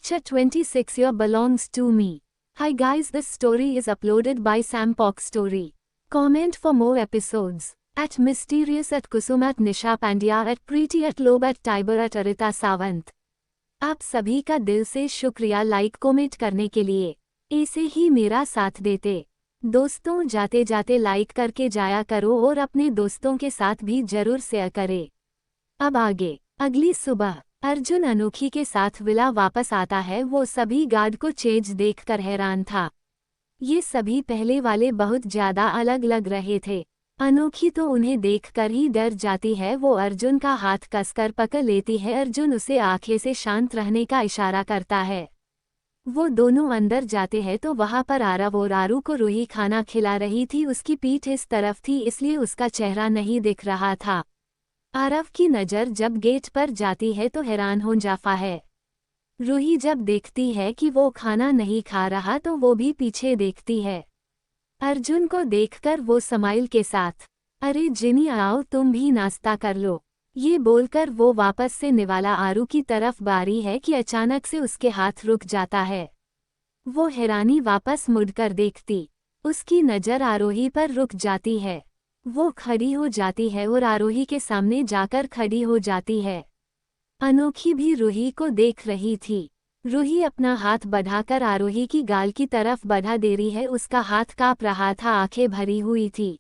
Chapter 26 Your Belongs to Me. Hi guys, this story is uploaded by Sam Pock Story. Comment for more episodes. At Mysterious at Kusum at Nisha Pandya at Preeti at Lob at Tiber at Arita Sawant. आप सभी का दिल से शुक्रिया like comment करने के लिए। ऐसे ही मेरा साथ देते। दोस्तों जाते जाते लाइक करके जाया करो और अपने दोस्तों के साथ भी जरूर शेयर करें। अब आगे। अगली सुबह अर्जुन अनोखी के साथ विला वापस आता है। वो सभी गार्ड को चेंज देखकर हैरान था। ये सभी पहले वाले बहुत ज्यादा अलग लग रहे थे। अनोखी तो उन्हें देखकर ही डर जाती है। वो अर्जुन का हाथ कसकर पकड़ लेती है। अर्जुन उसे आंखें से शांत रहने का इशारा करता है। वो दोनों अंदर जाते हैं तो वहां पर आरव और आरू को रूही खाना खिला रही थी। उसकी पीठ इस तरफ थी इसलिए उसका चेहरा नहीं दिख रहा था। आरव की नज़र जब गेट पर जाती है तो हैरान हो जाता है। रूही जब देखती है कि वो खाना नहीं खा रहा तो वो भी पीछे देखती है। अर्जुन को देखकर वो स्माइल के साथ, अरे जिनी आओ तुम भी नाश्ता कर लो, ये बोलकर वो वापस से निवाला आरू की तरफ बारी है कि अचानक से उसके हाथ रुक जाता है। वो हैरानी वापस मुड़कर देखती, उसकी नज़र आरोही पर रुक जाती है। वो खड़ी हो जाती है और आरोही के सामने जाकर खड़ी हो जाती है। अनोखी भी रूही को देख रही थी। रूही अपना हाथ बढ़ाकर आरोही की गाल की तरफ बढ़ा दे रही है। उसका हाथ कांप रहा था, आंखें भरी हुई थी।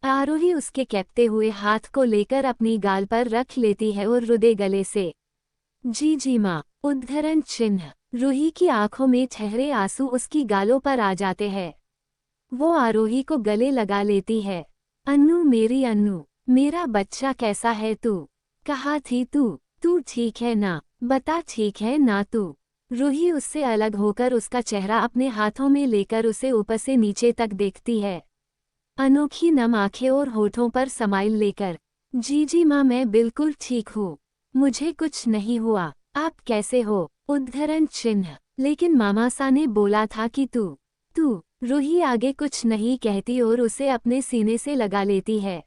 आरोही उसके कैपते हुए हाथ को लेकर अपनी गाल पर रख लेती है और रुदे गले से, जी माँ, उद्धरण चिन्ह। रूही की आंखों में ठहरे आंसू उसकी गालों पर आ जाते हैं। वो आरोही को गले लगा लेती है। अन्नू मेरी अन्नू, मेरा बच्चा कैसा है तू? कहाँ थी तू ठीक है ना? बता ठीक है ना तू? रूही उससे अलग होकर उसका चेहरा अपने हाथों में लेकर उसे ऊपर से नीचे तक देखती है। अनोखी नम आंखें और होठों पर स्माइल लेकर, जी माँ मैं बिल्कुल ठीक हूँ, मुझे कुछ नहीं हुआ, आप कैसे हो? उद्धरण चिन्ह। लेकिन मामा सा ने बोला था कि तू रूही आगे कुछ नहीं कहती और उसे अपने सीने से लगा लेती है।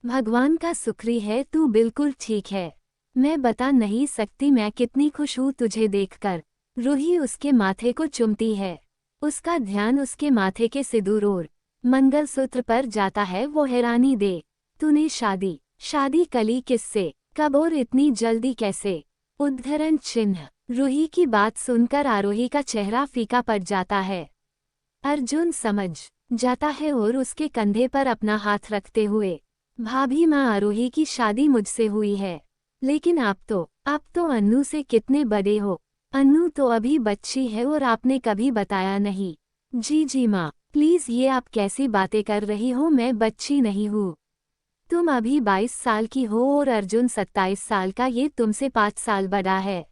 भगवान का शुक्र है तू बिल्कुल ठीक है। मैं बता नहीं सकती मैं कितनी खुश हूँ तुझे देखकर। रूही उसके माथे को चूमती है। उसका ध्यान उसके माथे के सिंदूर और मंगलसूत्र पर जाता है। वो हैरानी दे, तूने शादी कली किससे, कब और इतनी जल्दी कैसे? उद्धरण चिन्ह। रूही की बात सुनकर आरोही का चेहरा फीका पड़ जाता है। अर्जुन समझ जाता है और उसके कंधे पर अपना हाथ रखते हुए, भाभी माँ आरोही की शादी मुझसे हुई है, लेकिन आप तो अन्नू से कितने बड़े हो? अन्नू तो अभी बच्ची है और आपने कभी बताया नहीं। जी माँ, प्लीज़ ये आप कैसी बातें कर रही हो? मैं बच्ची नहीं हूँ। तुम अभी 22 साल की हो और अर्जुन 27 साल का, ये तुमसे 5 साल बड़ा है।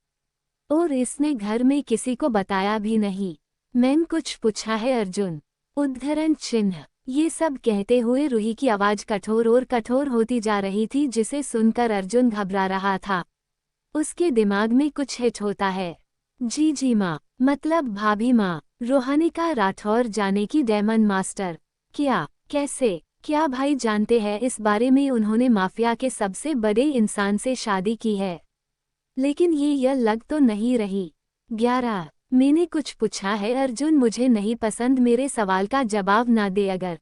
और इसने घर में किसी को बताया भी नहीं। मैंने कुछ पूछा है अर्जुन? उद्धरण चिन्ह। ये सब कहते हुए रूही की आवाज कठोर और कठोर होती जा रही थी, जिसे सुनकर अर्जुन घबरा रहा था। उसके दिमाग में कुछ हिट होता है। जी माँ, मतलब भाभी माँ, रोहानिका राठौर जाने की डायमंड मास्टर। क्या? कैसे? क्या भाई जानते हैं इस बारे में? उन्होंने माफिया के सबसे बड़े इंसान से शादी की है। लेकिन ये लग तो नहीं रही। 11 मैंने कुछ पूछा है अर्जुन, मुझे नहीं पसंद मेरे सवाल का जवाब ना दे अगर।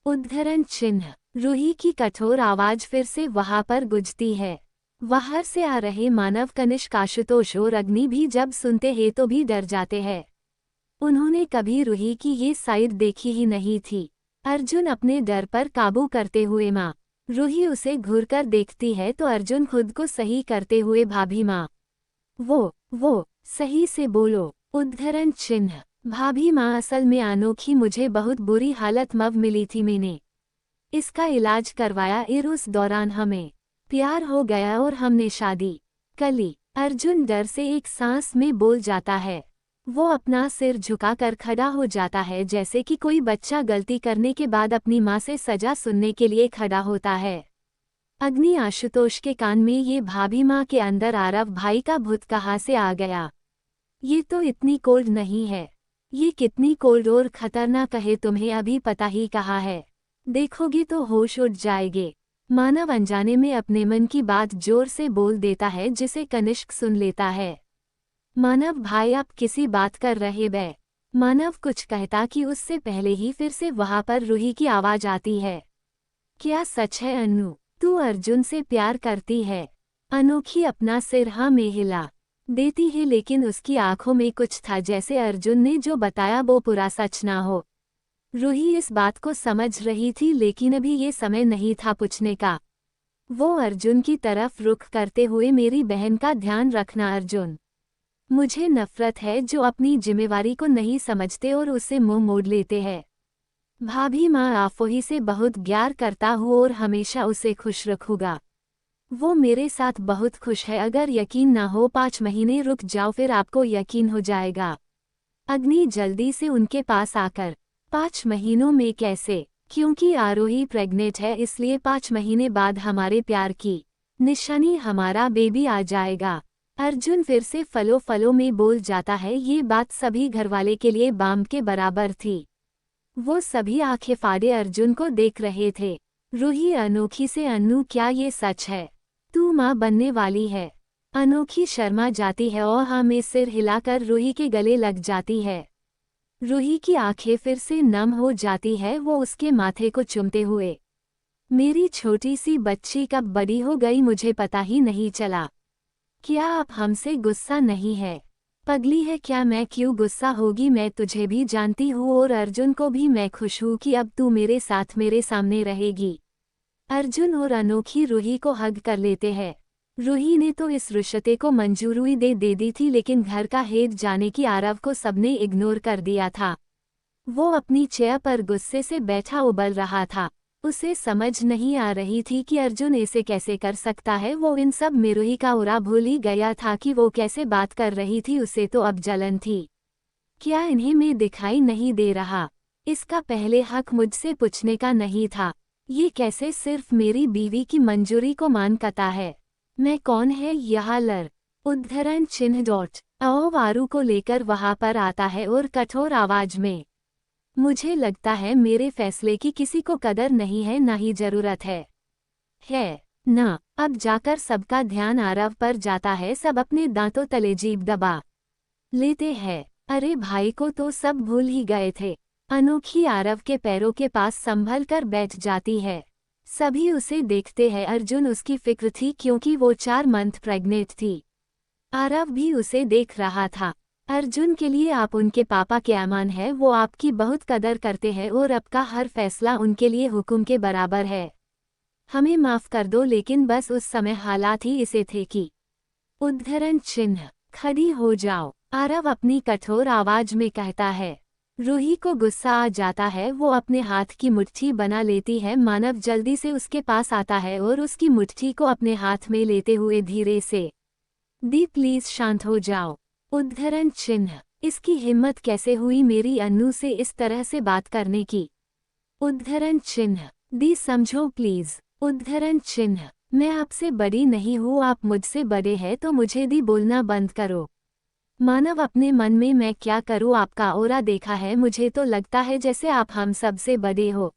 उद्धरण चिन्ह। रूही की कठोर आवाज फिर से वहां पर गुंजती है। बाहर से आ रहे मानव कनिष्क, आशुतोष और अग्नि भी जब सुनते हैं तो भी डर जाते हैं। उन्होंने कभी रूही की ये साइड देखी ही नहीं थी। अर्जुन अपने डर पर काबू करते हुए, माँ। रूही उसे घूरकर देखती है तो अर्जुन खुद को सही करते हुए, भाभी माँ। वो सही से बोलो। उद्धरण चिन्ह। भाभी माँ, असल में अनोखी मुझे बहुत बुरी हालत में मिली थी। मैंने इसका इलाज करवाया और उस दौरान हमें प्यार हो गया और हमने शादी कली। अर्जुन डर से एक सांस में बोल जाता है। वो अपना सिर झुकाकर खड़ा हो जाता है, जैसे कि कोई बच्चा गलती करने के बाद अपनी माँ से सजा सुनने के लिए खड़ा होता है। अग्नि आशुतोष के कान में, ये भाभी माँ के अंदर आरव भाई का भूत कहाँ से आ गया? ये तो इतनी कोल्ड नहीं है। ये कितनी कोल्ड और खतरनाक है, तुम्हें अभी पता ही कहा है। देखोगे तो होश उड़ जाएगे। मानव अनजाने में अपने मन की बात जोर से बोल देता है, जिसे कनिष्क सुन लेता है। मानव भाई आप किसी बात कर रहे बे? मानव कुछ कहता कि उससे पहले ही फिर से वहां पर रूही की आवाज आती है। क्या सच है अन्नू, तू अर्जुन से प्यार करती है? अनोखी अपना सिर हाँ में हिला देती है, लेकिन उसकी आंखों में कुछ था जैसे अर्जुन ने जो बताया वो पूरा सच ना हो। रूही इस बात को समझ रही थी, लेकिन अभी ये समय नहीं था पूछने का। वो अर्जुन की तरफ रुख करते हुए, मेरी बहन का ध्यान रखना अर्जुन। मुझे नफरत है जो अपनी जिम्मेवारी को नहीं समझते और उससे मुंह मोड़ लेते हैं। भाभी माँ आफोही से बहुत प्यार करता हूँ और हमेशा उसे खुश रखूंगा। वो मेरे साथ बहुत खुश है, अगर यकीन ना हो 5 महीने रुक जाओ फिर आपको यकीन हो जाएगा। अग्नि जल्दी से उनके पास आकर, 5 महीनों में कैसे? क्योंकि आरोही प्रेग्नेंट है, इसलिए 5 महीने बाद हमारे प्यार की निशानी हमारा बेबी आ जाएगा। अर्जुन फिर से फलो फलो में बोल जाता है। ये बात सभी घरवाले के लिए बाम के बराबर थी। वो सभी आंखें फाड़े अर्जुन को देख रहे थे। रूही अनोखी से, अन्नू क्या ये सच है? तू माँ बनने वाली है? अनोखी शर्मा जाती है और हाँ में सिर हिलाकर रूही के गले लग जाती है। रूही की आंखें फिर से नम हो जाती है, वो उसके माथे को चूमते हुए। मेरी छोटी सी बच्ची कब बड़ी हो गई मुझे पता ही नहीं चला। क्या आप हमसे गुस्सा नहीं है? पगली है क्या? मैं क्यों गुस्सा होगी, मैं तुझे भी जानती हूँ और अर्जुन को भी। मैं खुश हूँ कि अब तू मेरे साथ मेरे सामने रहेगी। अर्जुन और अनोखी रूही को हग कर लेते हैं। रूही ने तो इस रिश्ते को मंजूरी दे दी थी, लेकिन घर का हेड जाने की आरव को सबने इग्नोर कर दिया था। वो अपनी चेयर पर गुस्से से बैठा उबल रहा था। उसे समझ नहीं आ रही थी कि अर्जुन ऐसे कैसे कर सकता है। वो इन सब में रूही का उरा भूल ही गया था कि वो कैसे बात कर रही थी। उसे तो अब जलन थी। क्या इन्हें मैं दिखाई नहीं दे रहा? इसका पहले हक मुझसे पूछने का नहीं था। ये कैसे सिर्फ मेरी बीवी की मंजूरी को मानता है? मैं कौन है यह लर? उद्धरण चिन्ह डॉट वारू को लेकर वहां पर आता है और कठोर आवाज में, मुझे लगता है मेरे फैसले की किसी को कदर नहीं है, ना ही जरूरत है ना। अब जाकर सबका ध्यान आरव पर जाता है। सब अपने दांतों तले जीभ दबा लेते हैं। अरे भाई को तो सब भूल ही गए थे। अनोखी आरव के पैरों के पास संभल कर बैठ जाती है। सभी उसे देखते हैं। अर्जुन उसकी फिक्र थी क्योंकि वो 4 मंथ प्रेग्नेंट थी। आरव भी उसे देख रहा था। अर्जुन के लिए आप उनके पापा के अमान है, वो आपकी बहुत कदर करते हैं और आपका हर फैसला उनके लिए हुक्म के बराबर है। हमें माफ कर दो, लेकिन बस उस समय हालात ही ऐसे थे कि। उद्धरण चिन्ह खड़ी हो जाओ, आरव अपनी कठोर आवाज में कहता है। रूही को गुस्सा आ जाता है। वो अपने हाथ की मुट्ठी बना लेती है। मानव जल्दी से उसके पास आता है और उसकी मुट्ठी को अपने हाथ में लेते हुए धीरे से, दी प्लीज शांत हो जाओ। उद्धरण चिन्ह इसकी हिम्मत कैसे हुई मेरी अन्नू से इस तरह से बात करने की? उद्धरण चिन्ह दी समझो प्लीज। उद्धरण चिन्ह मैं आपसे बड़ी नहीं हूँ, आप मुझसे बड़े हैं, तो मुझे दी बोलना बंद करो। मानव अपने मन में, मैं क्या करूँ, आपका ओरा देखा है, मुझे तो लगता है जैसे आप हम सबसे बड़े हो।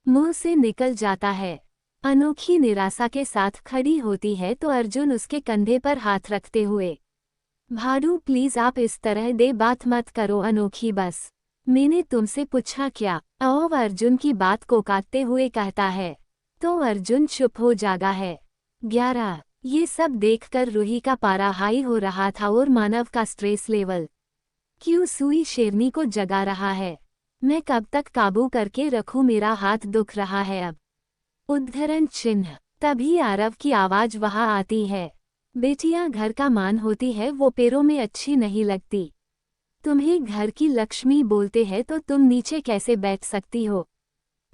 मुंह से निकल जाता है। अनोखी निराशा के साथ खड़ी होती है तो अर्जुन उसके कंधे पर हाथ रखते हुए, भाडू प्लीज आप इस तरह दे बात मत करो अनोखी, बस मैंने तुमसे पूछा क्या? अर्जुन की बात को काटते हुए कहता है। तो अर्जुन चुप हो जागा है। 11 ये सब देखकर रूही का पारा हाई हो रहा था और मानव का स्ट्रेस लेवल क्यों सुई शेरनी को जगा रहा है। मैं कब तक काबू करके रखूं, मेरा हाथ दुख रहा है अब। उद्धरण चिन्ह तभी आरव की आवाज वहां आती है। बेटियां घर का मान होती है, वो पैरों में अच्छी नहीं लगती। तुम्हें घर की लक्ष्मी बोलते हैं तो तुम नीचे कैसे बैठ सकती हो?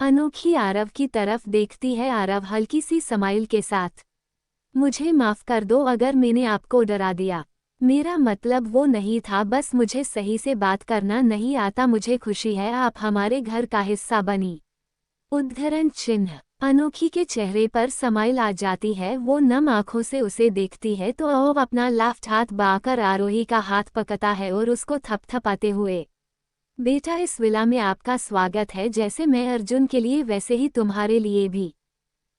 अनोखी आरव की तरफ देखती है। आरव हल्की सी स्माइल के साथ, मुझे माफ कर दो अगर मैंने आपको डरा दिया। मेरा मतलब वो नहीं था, बस मुझे सही से बात करना नहीं आता। मुझे खुशी है आप हमारे घर का हिस्सा बनी। उद्धरण चिन्ह अनोखी के चेहरे पर स्माइल आ जाती है। वो नम आंखों से उसे देखती है तो अपना लेफ्ट हाथ बाकर आरोही का हाथ पकड़ता है और उसको थपथपाते हुए, बेटा इस विला में आपका स्वागत है। जैसे मैं अर्जुन के लिए वैसे ही तुम्हारे लिए भी।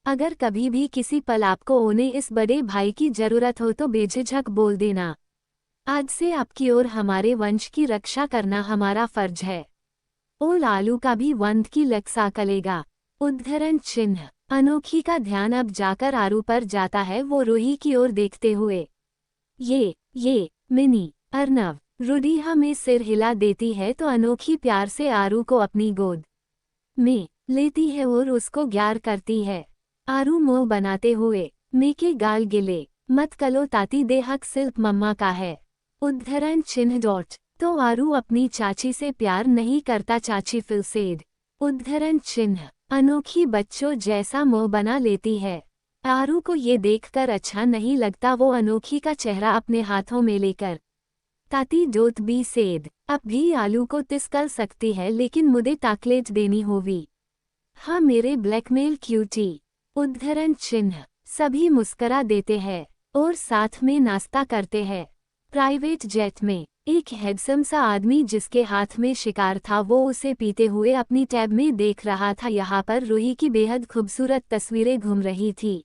अगर कभी भी किसी पल आपको इस बड़े भाई की जरूरत हो तो बेझिझक बोल देना। आज से आपकी और हमारे वंश की रक्षा करना हमारा फर्ज है। ओ लालू का भी वंद की लक्सा कलेगा। उद्धरण चिन्ह। अनोखी का ध्यान अब जाकर आरू पर जाता है, वो रूही की ओर देखते हुए। ये मिनी अर्नव। रुडीहा में सिर हिला देती है तो अनोखी प्यार से आरू को अपनी गोद में लेती है और उसको ग्यार करती है। आरू मुंह बनाते हुए, मे के गाल गिले मत कलो ताती, दे हक सिर्फ मम्मा का है। उद्धरण चिन्ह डॉट। तो आरू अपनी चाची से प्यार नहीं करता, चाची फिलसेड। उद्धरण चिन्ह। अनोखी बच्चों जैसा मुंह बना लेती है। आरू को ये देखकर अच्छा नहीं लगता, वो अनोखी का चेहरा अपने हाथों में लेकर ताती डोट बी सेड। अब भी आलू को तिस कर सकती है, लेकिन मुझे ताकलेट देनी होगी। हाँ मेरे ब्लैकमेल क्यूटी। उद्धरण चिन्ह। सभी मुस्करा देते हैं और साथ में नाश्ता करते हैं। प्राइवेट जेट में एक हैंडसम सा आदमी जिसके हाथ में शिकार था, वो उसे पीते हुए अपनी टैब में देख रहा था। यहाँ पर रूही की बेहद खूबसूरत तस्वीरें घूम रही थी।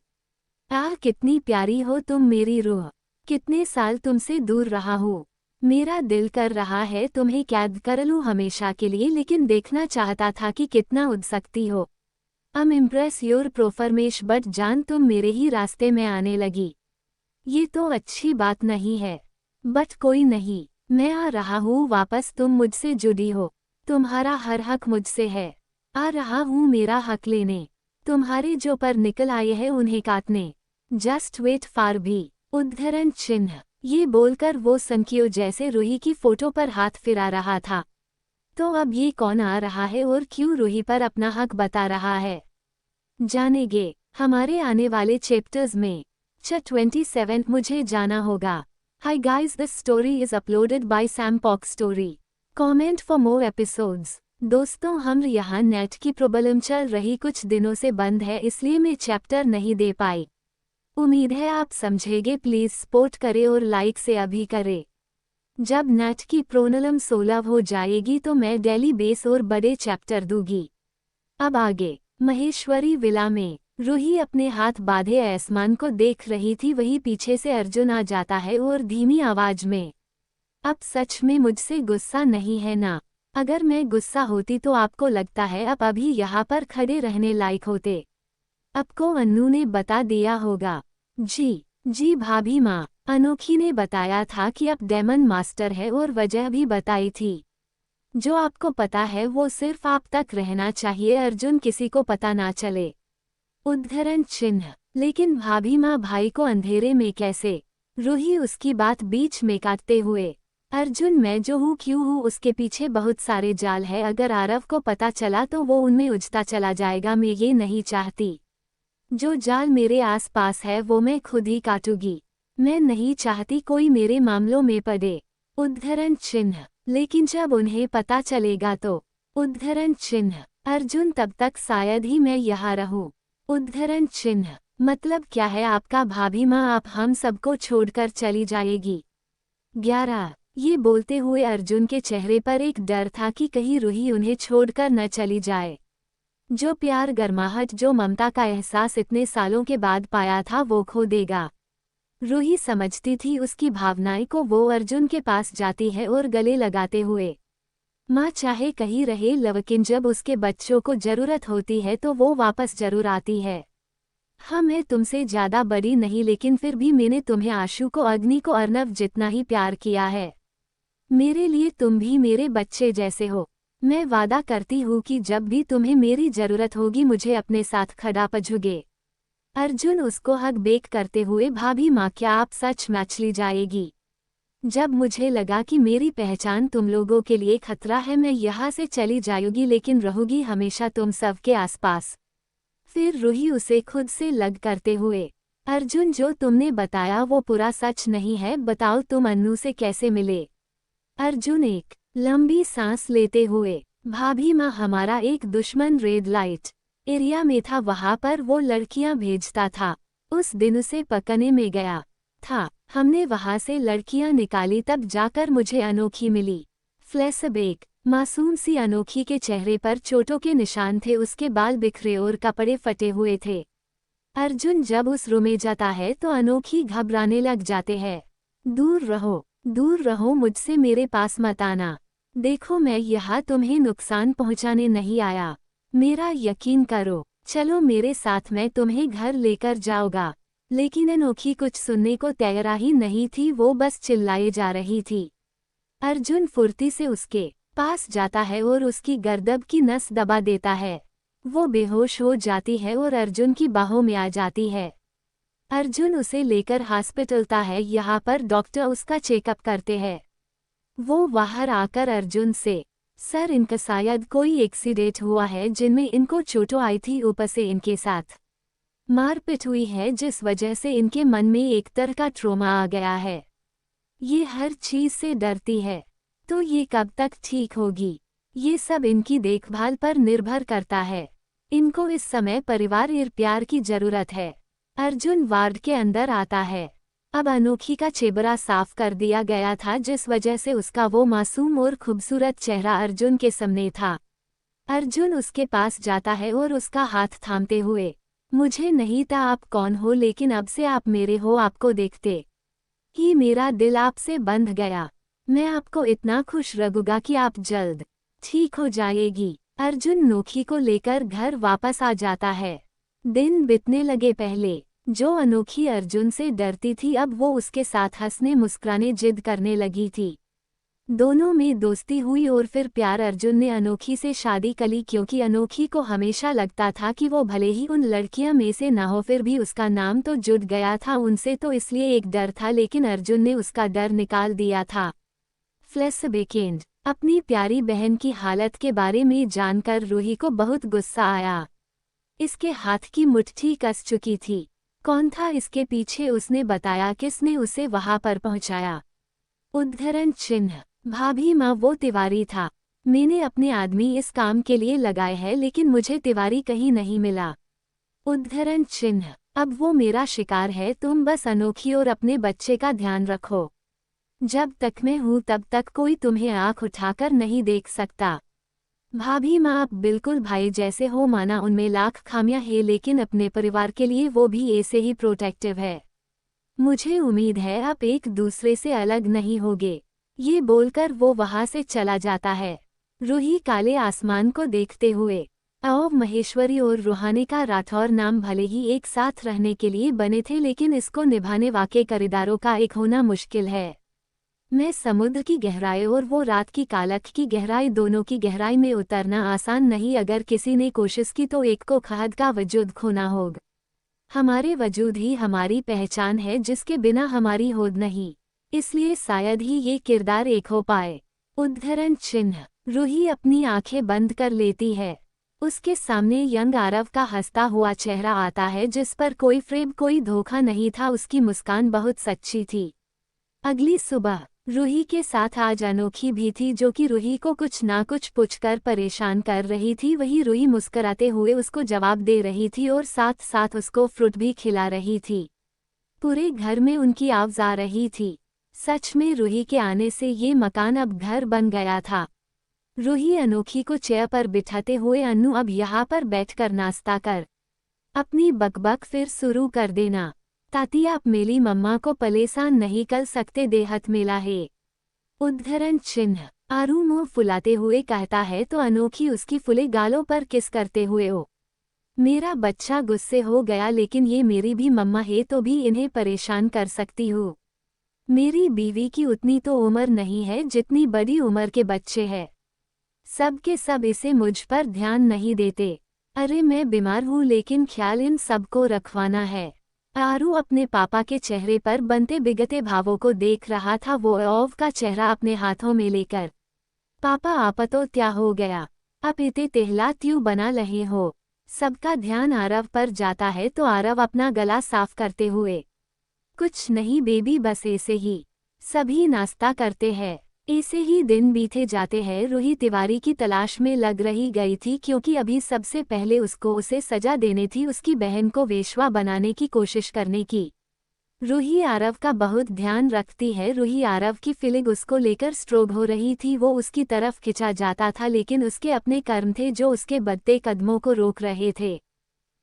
आह कितनी प्यारी हो तुम मेरी रूह, कितने साल तुमसे दूर रहा हूँ। मेरा दिल कर रहा है तुम्हें कैद कर लूँ हमेशा के लिए, लेकिन देखना चाहता था कि कितना उड़ सकती हो। I'm impress your performance but जान तुम मेरे ही रास्ते में आने लगी। ये तो अच्छी बात नहीं है, बट कोई नहीं, मैं आ रहा हूँ वापस, तुम मुझसे जुड़ी हो। तुम्हारा हर हक मुझसे है। आ रहा हूँ मेरा हक लेने, तुम्हारे जो पर निकल आए हैं उन्हें काटने। जस्ट वेट फॉर भी। उद्धरण चिन्ह। ये बोलकर वो संकियो जैसे रूही की फोटो पर हाथ फिरा रहा था। तो अब ये कौन आ रहा है और क्यों रूही पर अपना हक बता रहा है, जानेंगे हमारे आने वाले चैप्टर्स में। 27 मुझे जाना होगा। Hi guys, this story is uploaded by Sam pock story. Comment for more episodes. दोस्तों हम यहाँ नेट की प्रॉब्लम चल रही, कुछ दिनों से बंद है, इसलिए मैं चैप्टर नहीं दे पाई। उम्मीद है आप समझेंगे, प्लीज सपोर्ट करें और लाइक से अभी करें। जब नेट की प्रॉब्लम सोल्व हो जाएगी तो मैं डेली बेस और बड़े चैप्टर दूंगी। अब आगे। महेश्वरी विला में रूही अपने हाथ बांधे आसमान को देख रही थी, वही पीछे से अर्जुन आ जाता है और धीमी आवाज में, अब सच में मुझसे गुस्सा नहीं है ना? अगर मैं गुस्सा होती तो आपको लगता है अब अभी यहाँ पर खड़े रहने लायक होते? आपको अन्नू ने बता दिया होगा। जी भाभी माँ, अनोखी ने बताया था कि अब डेमन मास्टर है और वजह भी बताई थी। जो आपको पता है वो सिर्फ आप तक रहना चाहिए, अर्जुन किसी को पता ना चले। उद्धरण चिन्ह। लेकिन भाभी माँ भाई को अंधेरे में कैसे? रूही उसकी बात बीच में काटते हुए। अर्जुन मैं जो हूँ क्यों हूँ, उसके पीछे बहुत सारे जाल है, अगर आरव को पता चला तो वो उनमें उलझता चला जाएगा, मैं ये नहीं चाहती। जो जाल मेरे आसपास है वो मैं खुद ही काटूंगी, मैं नहीं चाहती कोई मेरे मामलों में पड़े। उद्धरण चिन्ह। लेकिन जब उन्हें पता चलेगा तो? उद्धरण चिन्ह। अर्जुन तब तक शायद ही मैं यहाँ रहूं। उद्धरण चिन्ह। मतलब क्या है आपका भाभी माँ, आप हम सबको छोड़कर चली जाएगी? 11। ये बोलते हुए अर्जुन के चेहरे पर एक डर था कि कहीं रूही उन्हें छोड़कर न चली जाए। जो प्यार, गर्माहट, जो ममता का एहसास इतने सालों के बाद पाया था वो खो देगा। रूही समझती थी उसकी भावनाएं को, वो अर्जुन के पास जाती है और गले लगाते हुए, माँ चाहे कहीं रहे लेकिन जब उसके बच्चों को जरूरत होती है तो वो वापस जरूर आती है। हाँ मैं तुमसे ज्यादा बड़ी नहीं, लेकिन फिर भी मैंने तुम्हें, आशु को, अग्नि को, अर्नव जितना ही प्यार किया है। मेरे लिए तुम भी मेरे बच्चे जैसे हो। मैं वादा करती हूँ कि जब भी तुम्हें मेरी जरूरत होगी मुझे अपने साथ खड़ा पजोगे। अर्जुन उसको हग बेक करते हुए, भाभी माँ क्या आप सच में चली जाएगी? जब मुझे लगा कि मेरी पहचान तुम लोगों के लिए खतरा है, मैं यहाँ से चली जाऊंगी, लेकिन रहूंगी हमेशा तुम सबके आसपास। फिर रूही उसे खुद से लग करते हुए, अर्जुन जो तुमने बताया वो पूरा सच नहीं है, बताओ तुम अन्नू से कैसे मिले? अर्जुन एक लंबी सांस लेते हुए, भाभी माँ हमारा एक दुश्मन रेड लाइट एरिया में था, वहां पर वो लड़कियां भेजता था। उस दिन उसे पकड़ने में गया था, हमने वहां से लड़कियां निकाली, तब जाकर मुझे अनोखी मिली। फ्लैशबैक। मासूम सी अनोखी के चेहरे पर चोटों के निशान थे, उसके बाल बिखरे और कपड़े फटे हुए थे। अर्जुन जब उस रूम में जाता है तो अनोखी घबराने लग जाते हैं। दूर रहो, दूर रहो मुझसे, मेरे पास मत आना। देखो मैं यहाँ तुम्हें नुकसान पहुँचाने नहीं आया, मेरा यकीन करो। चलो मेरे साथ, मैं तुम्हें घर लेकर जाऊंगा। लेकिन अनोखी कुछ सुनने को तैयार ही नहीं थी, वो बस चिल्लाए जा रही थी। अर्जुन फुर्ती से उसके पास जाता है और उसकी गर्दन की नस दबा देता है। वो बेहोश हो जाती है और अर्जुन की बाहों में आ जाती है। अर्जुन उसे लेकर हॉस्पिटलता है। यहाँ पर डॉक्टर उसका चेकअप करते हैं। वो बाहर आकर अर्जुन से, सर इनका शायद कोई एक्सीडेंट हुआ है जिनमें इनको चोटें आई थी, ऊपर से इनके साथ मारपीट हुई है जिस वजह से इनके मन में एक तरह का ट्रॉमा आ गया है। ये हर चीज से डरती है, तो ये कब तक ठीक होगी? ये सब इनकी देखभाल पर निर्भर करता है। इनको इस समय परिवार और प्यार की जरूरत है। अर्जुन वार्ड के अंदर आता है। अब अनोखी का चेहरा साफ कर दिया गया था जिस वजह से उसका वो मासूम और खूबसूरत चेहरा अर्जुन के सामने था। अर्जुन उसके पास जाता है और उसका हाथ थामते हुए, मुझे नहीं था आप कौन हो, लेकिन अब से आप मेरे हो। आपको देखते ही मेरा दिल आपसे बंध गया। मैं आपको इतना खुश रखूंगा कि आप जल्द ठीक हो जाएगी। अर्जुन नोखी को लेकर घर वापस आ जाता है। दिन बीतने लगे। पहले जो अनोखी अर्जुन से डरती थी, अब वो उसके साथ हंसने मुस्कुराने जिद करने लगी थी। दोनों में दोस्ती हुई और फिर प्यार। अर्जुन ने अनोखी से शादी करी क्योंकि अनोखी को हमेशा लगता था कि वो भले ही उन लड़कियां में से ना हो, फिर भी उसका नाम तो जुड़ गया था उनसे, तो इसलिए एक डर था, लेकिन अर्जुन ने उसका डर निकाल दिया था। फ्लैशबैक। अपनी प्यारी बहन की हालत के बारे में जानकर रूही को बहुत गुस्सा आया। इसके हाथ की मुट्ठी कस चुकी थी। कौन था इसके पीछे? उसने बताया किसने उसे वहां पर पहुंचाया। उद्धरण चिन्ह, भाभी माँ, वो तिवारी था। मैंने अपने आदमी इस काम के लिए लगाए हैं, लेकिन मुझे तिवारी कहीं नहीं मिला। उद्धरण चिन्ह, अब वो मेरा शिकार है। तुम बस अनोखी और अपने बच्चे का ध्यान रखो। जब तक मैं हूँ तब तक कोई तुम्हें आंख उठाकर नहीं देख सकता। भाभी माँ, आप बिल्कुल भाई जैसे हो। माना उनमें लाख खामियां हैं, लेकिन अपने परिवार के लिए वो भी ऐसे ही प्रोटेक्टिव है। मुझे उम्मीद है आप एक दूसरे से अलग नहीं होगे। ये बोलकर वो वहां से चला जाता है। रूही काले आसमान को देखते हुए, आओ महेश्वरी और रूहानी का राठौर नाम भले ही एक साथ रहने के लिए बने थे, लेकिन इसको निभाने वाके किरदारों का एक होना मुश्किल है। मैं समुद्र की गहराई और वो रात की कालख की गहराई, दोनों की गहराई में उतरना आसान नहीं। अगर किसी ने कोशिश की तो एक को खद का वजूद खोना होगा। हमारे वजूद ही हमारी पहचान है, जिसके बिना हमारी होद नहीं। इसलिए शायद ही ये किरदार एक हो पाए। उद्धरण चिन्ह, रूही अपनी आंखें बंद कर लेती है। उसके सामने यंग आरव का हंसता हुआ चेहरा आता है, जिस पर कोई फ्रेब, कोई धोखा नहीं था। उसकी मुस्कान बहुत सच्ची थी। अगली सुबह रूही के साथ आज अनोखी भी थी, जो कि रूही को कुछ ना कुछ पूछकर परेशान कर रही थी। वही रूही मुस्कुराते हुए उसको जवाब दे रही थी और साथ साथ उसको फ्रूट भी खिला रही थी। पूरे घर में उनकी आवाज आ रही थी। सच में रूही के आने से ये मकान अब घर बन गया था। रूही अनोखी को चेयर पर बिठाते हुए, अन्नू अब यहाँ पर बैठकर नाश्ता कर, अपनी बकबक फिर शुरू कर देना। ताती आप मेरी मम्मा को परेशान नहीं कर सकते, देहत मेला है। उद्धरण चिन्ह, आरू मुंह फुलाते हुए कहता है तो अनोखी उसकी फुले गालों पर किस करते हुए, ओ मेरा बच्चा गुस्से हो गया, लेकिन ये मेरी भी मम्मा है, तो भी इन्हें परेशान कर सकती हूँ। मेरी बीवी की उतनी तो उम्र नहीं है जितनी बड़ी उम्र के बच्चे हैं। सब के सब इसे मुझ पर ध्यान नहीं देते। अरे मैं बीमार हूँ, लेकिन ख्याल इन सबको रखवाना है। आरू अपने पापा के चेहरे पर बनते बिगते भावों को देख रहा था। वो औव का चेहरा अपने हाथों में लेकर, पापा आप तो क्या हो गया, आप इतने तेहला त्यों बना रहे हो? सबका ध्यान आरव पर जाता है तो आरव अपना गला साफ करते हुए, कुछ नहीं बेबी, बस ऐसे ही सभी नाश्ता करते हैं। ऐसे ही दिन बीते जाते हैं। रूही तिवारी की तलाश में लग रही गई थी, क्योंकि अभी सबसे पहले उसको उसे सजा देनी थी, उसकी बहन को वेश्या बनाने की कोशिश करने की। रूही आरव का बहुत ध्यान रखती है। रूही आरव की फीलिंग उसको लेकर स्ट्रोंग हो रही थी। वो उसकी तरफ खिंचा जाता था, लेकिन उसके अपने कर्म थे जो उसके बढ़ते कदमों को रोक रहे थे।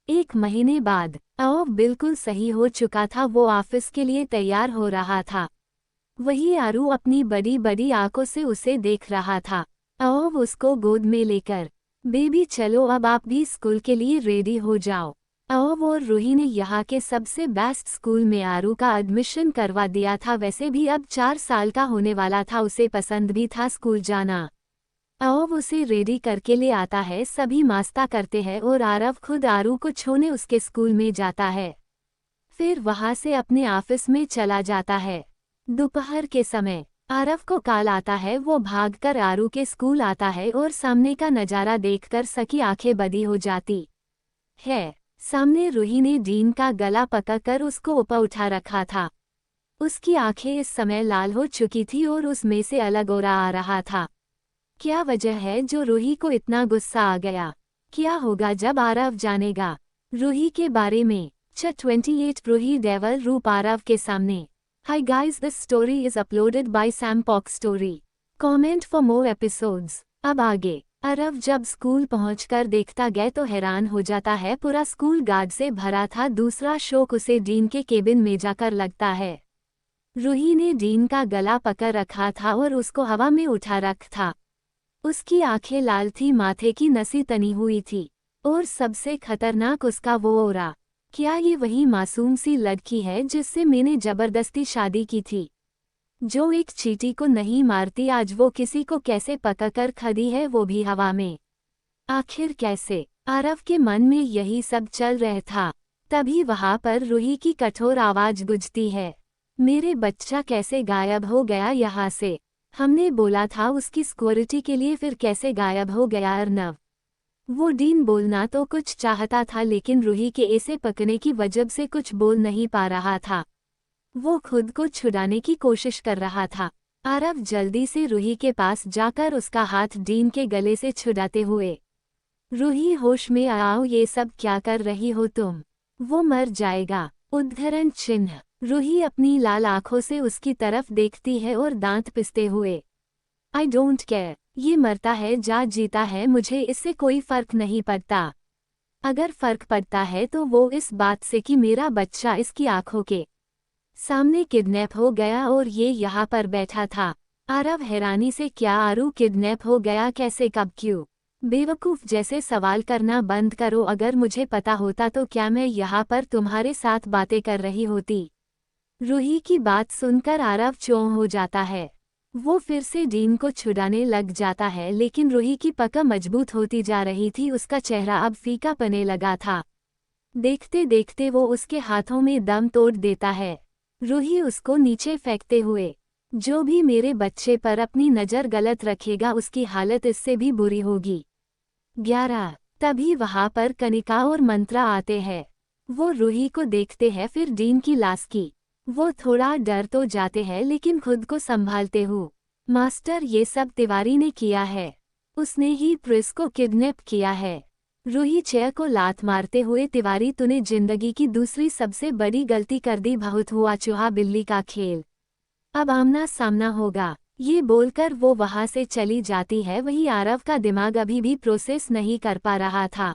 एक महीने बाद औव बिल्कुल सही हो चुका था। वो ऑफिस के लिए तैयार हो रहा था। वही आरू अपनी बड़ी बड़ी आंखों से उसे देख रहा था। अब उसको गोद में लेकर, बेबी चलो अब आप भी स्कूल के लिए रेडी हो जाओ। अब और रूही ने यहाँ के सबसे बेस्ट स्कूल में आरू का एडमिशन करवा दिया था। वैसे भी अब 4 साल का होने वाला था, उसे पसंद भी था स्कूल जाना। अब उसे रेडी करके ले आता है, सभी नाश्ता करते हैं और आरव खुद आरू को छोड़ने उसके स्कूल में जाता है। फिर वहां से अपने ऑफिस में चला जाता है। दोपहर के समय आरव को कॉल आता है, वो भागकर आरू के स्कूल आता है और सामने का नज़ारा देखकर सकी आंखें बड़ी हो जाती है। सामने रूही ने डीन का गला पकड़कर उसको ऊपर उठा रखा था। उसकी आंखें इस समय लाल हो चुकी थी और उसमें से अलग ओरा आ रहा था। क्या वजह है जो रूही को इतना गुस्सा आ गया? क्या होगा जब आरव जानेगा रूही के बारे में? 28 रूही डेवल रूप आरव के सामने। Hi guys, this story is uploaded by Sam Pock Story. Comment for more episodes. अब आगे आरव जब स्कूल पहुंचकर देखता गया तो हैरान हो जाता है। पूरा स्कूल गार्ड से भरा था। दूसरा शौक उसे डीन के केबिन में जाकर लगता है। रूही ने डीन का गला पकड़ रखा था और उसको हवा में उठा रखा था। उसकी आंखें लाल थी, माथे की नसी तनी हुई थी और सबसे खतरनाक उसका वो ओरा। क्या ये वही मासूम सी लड़की है जिससे मैंने जबरदस्ती शादी की थी, जो एक चींटी को नहीं मारती, आज वो किसी को कैसे पकड़कर खड़ी है, वो भी हवा में? आखिर कैसे? आरव के मन में यही सब चल रहा था। तभी वहां पर रूही की कठोर आवाज गूंजती है, मेरे बच्चा कैसे गायब हो गया यहाँ से? हमने बोला था उसकी सिक्योरिटी के लिए, फिर कैसे गायब हो गया अर्नव? वो डीन बोलना तो कुछ चाहता था लेकिन रूही के ऐसे पकने की वजह से कुछ बोल नहीं पा रहा था। वो खुद को छुड़ाने की कोशिश कर रहा था। आरव जल्दी से रूही के पास जाकर उसका हाथ डीन के गले से छुड़ाते हुए, रूही होश में आओ, ये सब क्या कर रही हो तुम? वो मर जाएगा। उद्धरण चिन्ह। रूही अपनी लाल आंखों से उसकी तरफ देखती है और दांत पिसते हुए, आई डोंट केयर, ये मरता है जा जीता है, मुझे इससे कोई फर्क नहीं पड़ता। अगर फर्क पड़ता है तो वो इस बात से कि मेरा बच्चा इसकी आंखों के सामने किडनैप हो गया और ये यहाँ पर बैठा था। आरव हैरानी से, क्या आरू किडनैप हो गया? कैसे, कब, क्यों? बेवकूफ़ जैसे सवाल करना बंद करो। अगर मुझे पता होता तो क्या मैं यहाँ पर तुम्हारे साथ बातें कर रही होती? रूही की बात सुनकर आरव चौंक हो जाता है। वो फिर से डीन को छुड़ाने लग जाता है लेकिन रूही की पकड़ मजबूत होती जा रही थी। उसका चेहरा अब फीका पड़ने लगा था। देखते देखते वो उसके हाथों में दम तोड़ देता है। रूही उसको नीचे फेंकते हुए, जो भी मेरे बच्चे पर अपनी नज़र गलत रखेगा उसकी हालत इससे भी बुरी होगी। 11 तभी वहां पर कनिका और मंत्रा आते हैं। वो रूही को देखते हैं, फिर डीन की लाश की। वो थोड़ा डर तो जाते हैं लेकिन खुद को संभालते हुए, मास्टर ये सब तिवारी ने किया है, उसने ही प्रिंस को किडनैप किया है। रूही चेयर को लात मारते हुए, तिवारी तूने जिंदगी की दूसरी सबसे बड़ी गलती कर दी, बहुत हुआ चूहा बिल्ली का खेल, अब आमना सामना होगा। ये बोलकर वो वहां से चली जाती है। वही आरव का दिमाग अभी भी प्रोसेस नहीं कर पा रहा था।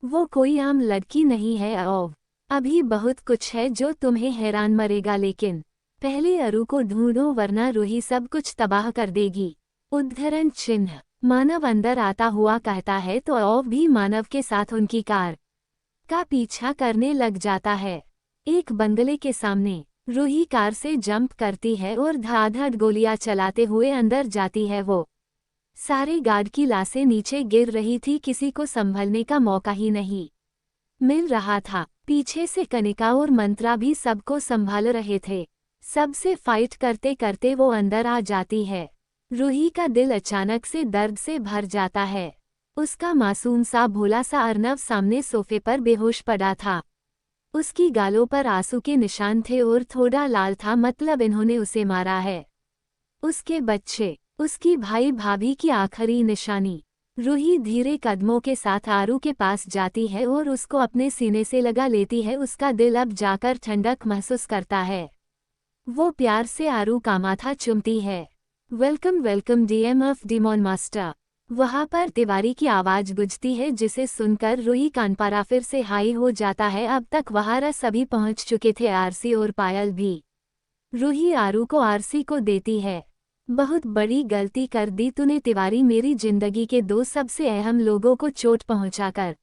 वो कोई आम लड़की नहीं है ओव, अभी बहुत कुछ है जो तुम्हें हैरान मरेगा, लेकिन पहले अरू को ढूंढो वरना रूही सब कुछ तबाह कर देगी। उद्धरण चिन्ह। मानव अंदर आता हुआ कहता है तो ओव भी मानव के साथ उनकी कार का पीछा करने लग जाता है। एक बंगले के सामने रूही कार से जंप करती है और धड़ाधड़ गोलियां चलाते हुए अंदर जाती है। वो सारे गार्ड की लाशें नीचे गिर रही थी, किसी को संभलने का मौका ही नहीं मिल रहा था। पीछे से कनिका और मंत्रा भी सबको संभाल रहे थे। सबसे फाइट करते करते वो अंदर आ जाती है। रूही का दिल अचानक से दर्द से भर जाता है। उसका मासूम सा भोला सा अर्नव सामने सोफे पर बेहोश पड़ा था। उसकी गालों पर आंसू के निशान थे और थोड़ा लाल था, मतलब इन्होंने उसे मारा है। उसके बच्चे, उसकी भाई भाभी की आखिरी निशानी। रूही धीरे कदमों के साथ आरू के पास जाती है और उसको अपने सीने से लगा लेती है। उसका दिल अब जाकर ठंडक महसूस करता है। वो प्यार से आरू का माथा चूमती है। Welcome welcome DM of demon master. वहां पर तिवारी की आवाज गूंजती है, जिसे सुनकर रूही कानपारा फिर से हाई हो जाता है। अब तक वहां सभी पहुंच चुके थे, आरसी और पायल भी। रूही आरू को आरसी को देती है। बहुत बड़ी गलती कर दी तूने तिवारी, मेरी जिंदगी के दो सबसे अहम लोगों को चोट पहुंचाकर।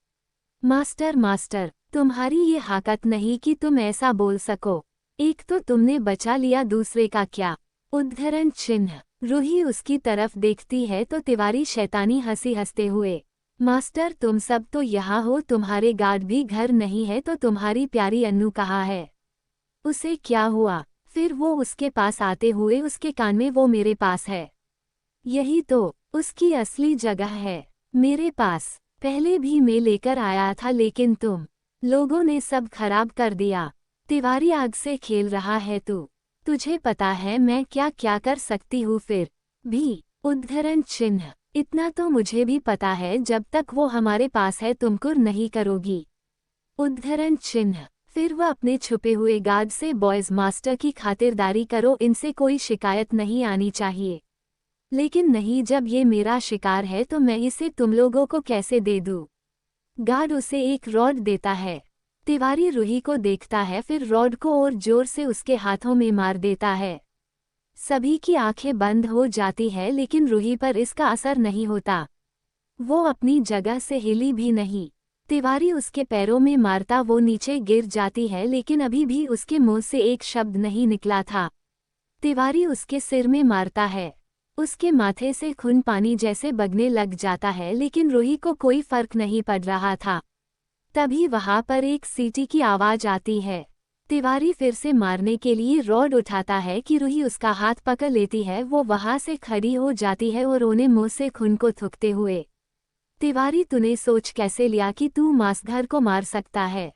मास्टर, तुम्हारी ये हाकत नहीं कि तुम ऐसा बोल सको। एक तो तुमने बचा लिया, दूसरे का क्या? उद्धरण चिन्ह। रूही उसकी तरफ देखती है तो तिवारी शैतानी हंसी हंसते हुए, मास्टर तुम सब तो यहाँ हो, तुम्हारे गार्ड भी घर नहीं है तो तुम्हारी प्यारी अन्नू कहाँ है? उसे क्या हुआ? फिर वो उसके पास आते हुए उसके कान में, वो मेरे पास है। यही तो उसकी असली जगह है, मेरे पास। पहले भी मैं लेकर आया था लेकिन तुम लोगों ने सब खराब कर दिया। तिवारी आग से खेल रहा है तू। तुझे पता है मैं क्या क्या कर सकती हूँ फिर भी? उद्धरण चिन्ह। इतना तो मुझे भी पता है, जब तक वो हमारे पास है तुम कुर नहीं करोगी। उद्धरण चिन्ह। फिर वह अपने छुपे हुए गार्ड से, बॉयज मास्टर की खातिरदारी करो, इनसे कोई शिकायत नहीं आनी चाहिए। लेकिन नहीं, जब ये मेरा शिकार है तो मैं इसे तुम लोगों को कैसे दे दूँ? गार्ड उसे एक रॉड देता है। तिवारी रूही को देखता है, फिर रॉड को और जोर से उसके हाथों में मार देता है। सभी की आंखें बंद हो जाती है लेकिन रूही पर इसका असर नहीं होता। वो अपनी जगह से हिली भी नहीं। तिवारी उसके पैरों में मारता वो नीचे गिर जाती है, लेकिन अभी भी उसके मुंह से एक शब्द नहीं निकला था। तिवारी उसके सिर में मारता है। उसके माथे से खून पानी जैसे बगने लग जाता है, लेकिन रूही को कोई फर्क नहीं पड़ रहा था। तभी वहां पर एक सीटी की आवाज आती है। तिवारी फिर से मारने के लिए रॉड उठाता है कि रूही उसका हाथ पकड़ लेती है। वो वहां से खड़ी हो जाती है और उन्हें मुंह से खून को थूकते हुए, तिवारी तूने सोच कैसे लिया कि तू मास्टर को मार सकता है?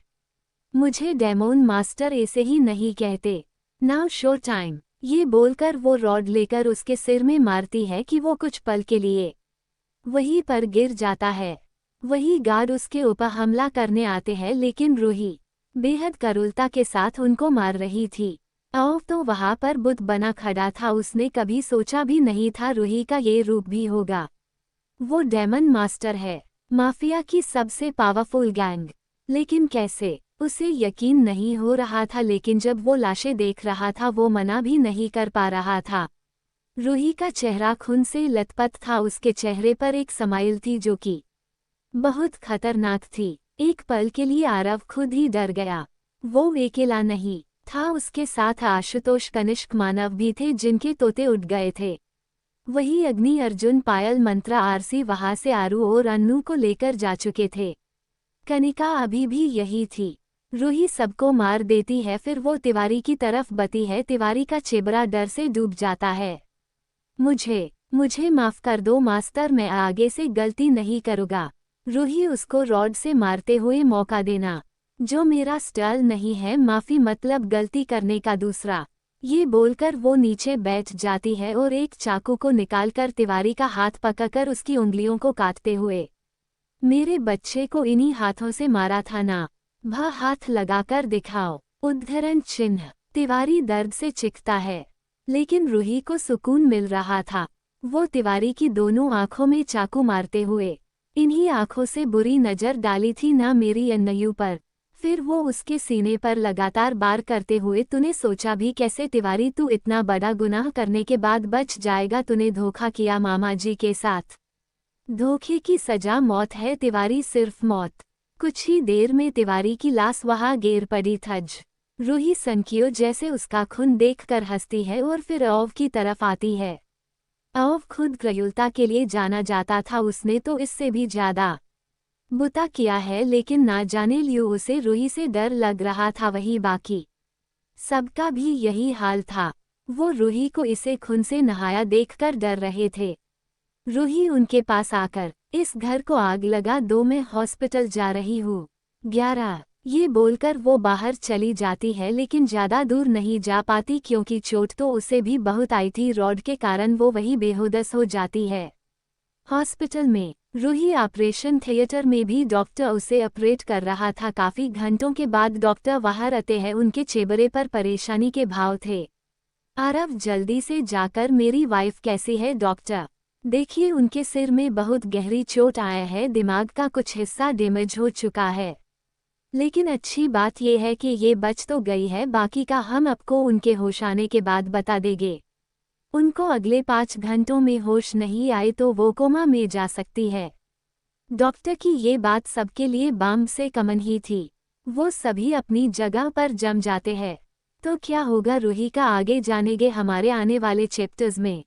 मुझे डेमोन मास्टर ऐसे ही नहीं कहते। Now show time. ये बोलकर वो रॉड लेकर उसके सिर में मारती है कि वो कुछ पल के लिए वहीं पर गिर जाता है। वही गार्ड उसके ऊपर हमला करने आते हैं, लेकिन रूही बेहद करुणता के साथ उनको मार रही थी। तो वहां पर बुत बना खड़ा था। उसने कभी सोचा भी नहीं था रूही का ये रूप भी होगा। वो डेमन मास्टर है, माफिया की सबसे पावरफुल गैंग। लेकिन कैसे? उसे यकीन नहीं हो रहा था, लेकिन जब वो लाशें देख रहा था वो मना भी नहीं कर पा रहा था। रूही का चेहरा खून से लथपथ था। उसके चेहरे पर एक स्माइल थी जो कि बहुत खतरनाक थी। एक पल के लिए आरव खुद ही डर गया। वो अकेला नहीं था, उसके साथ आशुतोष, कनिष्क, मानव भी थे जिनके तोते उड़ गए थे। वही अग्नि, अर्जुन, पायल, मंत्रा, आरसी वहां से आरू और अन्नू को लेकर जा चुके थे। कनिका अभी भी यही थी। रूही सबको मार देती है, फिर वो तिवारी की तरफ बढ़ती है। तिवारी का चेहरा डर से डूब जाता है। मुझे माफ कर दो मास्टर, मैं आगे से गलती नहीं करूँगा। रूही उसको रॉड से मारते हुए, मौका देना जो मेरा स्टाइल नहीं है, माफी मतलब गलती करने का दूसरा। ये बोलकर वो नीचे बैठ जाती है और एक चाकू को निकालकर तिवारी का हाथ पकड़कर उसकी उंगलियों को काटते हुए, मेरे बच्चे को इन्हीं हाथों से मारा था ना? भा हाथ लगाकर दिखाओ। उद्धरण चिन्ह। तिवारी दर्द से चिखता है, लेकिन रूही को सुकून मिल रहा था। वो तिवारी की दोनों आंखों में चाकू मारते हुए इन्हीं आंखों से बुरी नजर डाली थी ना मेरी अन्नयू पर। फिर वो उसके सीने पर लगातार बार करते हुए, तूने सोचा भी कैसे तिवारी, तू इतना बड़ा गुनाह करने के बाद बच जाएगा? तूने धोखा किया मामा जी के साथ। धोखे की सजा मौत है तिवारी, सिर्फ मौत। कुछ ही देर में तिवारी की लाश वहां गिर पड़ी थज। रूही संकियो जैसे उसका खून देखकर हंसती है और फिर औव की तरफ आती है। औव खुद क्रूरता के लिए जाना जाता था, उसने तो इससे भी ज्यादा बुता किया है, लेकिन ना जाने लियो उसे रूही से डर लग रहा था। वही बाकी सबका भी यही हाल था। वो रूही को इसे खून से नहाया देखकर डर रहे थे। रूही उनके पास आकर, इस घर को आग लगा दो, मैं हॉस्पिटल जा रही हूँ। 11 ये बोलकर वो बाहर चली जाती है, लेकिन ज्यादा दूर नहीं जा पाती क्योंकि चोट तो उसे भी बहुत आई थी। रॉड के कारण वो वही बेहोश हो जाती है। हॉस्पिटल में रूही ऑपरेशन थिएटर में भी डॉक्टर उसे ऑपरेट कर रहा था। काफी घंटों के बाद डॉक्टर बाहर आते हैं। उनके चेहरे पर परेशानी के भाव थे। आरव जल्दी से जाकर, मेरी वाइफ कैसी है डॉक्टर? देखिए उनके सिर में बहुत गहरी चोट आया है, दिमाग का कुछ हिस्सा डैमेज हो चुका है। लेकिन अच्छी बात यह है कि ये बच तो गई है, बाकी का हम आपको उनके होश आने के बाद बता देंगे। उनको अगले 5 घंटों में होश नहीं आए तो वो कोमा में जा सकती है। डॉक्टर की ये बात सबके लिए बाम से कमन ही थी। वो सभी अपनी जगह पर जम जाते हैं। तो क्या होगा रूही का, आगे जानेंगे हमारे आने वाले चैप्टर्स में।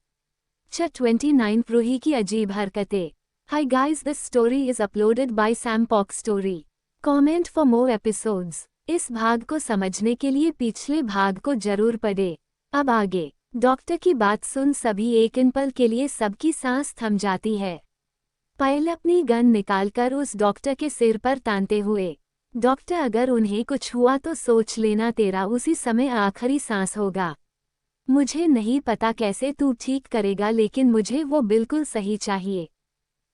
29 रूही की अजीब हरकतें। Hi guys, this story is uploaded by Sam pock story. Comment for more episodes. इस भाग को समझने के लिए पिछले भाग को जरूर पढ़े। अब आगे। डॉक्टर की बात सुन सभी एक पल के लिए सबकी सांस थम जाती है। पायल अपनी गन निकालकर उस डॉक्टर के सिर पर तानते हुए, डॉक्टर अगर उन्हें कुछ हुआ तो सोच लेना तेरा उसी समय आखिरी सांस होगा। मुझे नहीं पता कैसे तू ठीक करेगा, लेकिन मुझे वो बिल्कुल सही चाहिए।